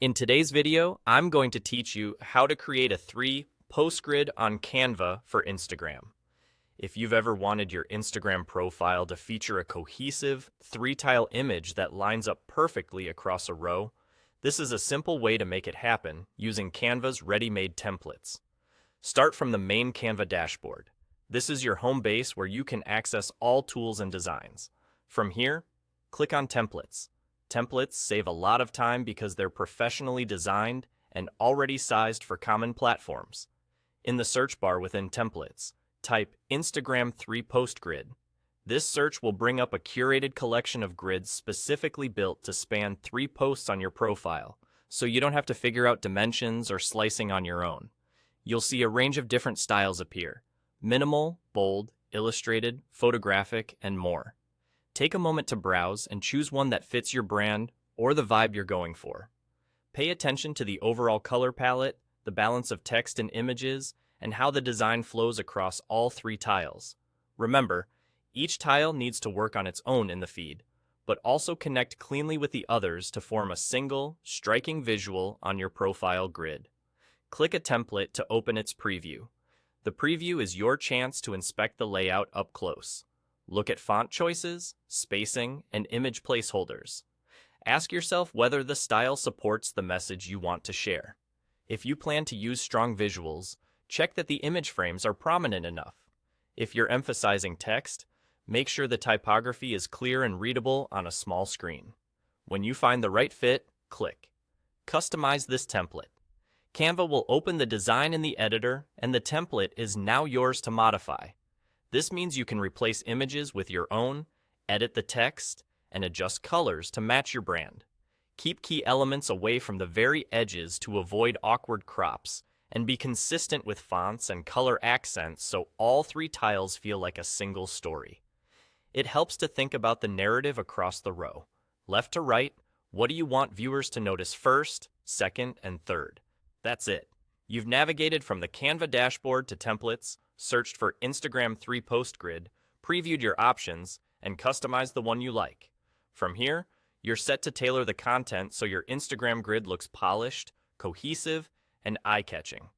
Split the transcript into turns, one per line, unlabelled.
In today's video, I'm going to teach you how to create a 3-post grid on Canva for Instagram. If you've ever wanted your Instagram profile to feature a cohesive 3-tile image that lines up perfectly across a row, this is a simple way to make it happen using Canva's ready-made templates. Start from the main Canva dashboard. This is your home base where you can access all tools and designs. From here, click on Templates. Templates save a lot of time because they're professionally designed and already sized for common platforms. In the search bar within Templates, type Instagram 3-post grid. This search will bring up a curated collection of grids specifically built to span 3 posts on your profile, so you don't have to figure out dimensions or slicing on your own. You'll see a range of different styles appear: minimal, bold, illustrated, photographic, and more. Take a moment to browse and choose one that fits your brand or the vibe you're going for. Pay attention to the overall color palette, the balance of text and images, and how the design flows across all 3 tiles. Remember, each tile needs to work on its own in the feed, but also connect cleanly with the others to form a single, striking visual on your profile grid. Click a template to open its preview. The preview is your chance to inspect the layout up close. Look at font choices, spacing, and image placeholders. Ask yourself whether the style supports the message you want to share. If you plan to use strong visuals, check that the image frames are prominent enough. If you're emphasizing text, make sure the typography is clear and readable on a small screen. When you find the right fit, click. Customize this template. Canva will open the design in the editor, and the template is now yours to modify. This means you can replace images with your own, edit the text, and adjust colors to match your brand. Keep key elements away from the very edges to avoid awkward crops, and be consistent with fonts and color accents so all 3 tiles feel like a single story. It helps to think about the narrative across the row. Left to right, what do you want viewers to notice first, second, and third? That's it. You've navigated from the Canva dashboard to templates, searched for Instagram 3-post grid, previewed your options, and customized the one you like. From here, you're set to tailor the content so your Instagram grid looks polished, cohesive, and eye-catching.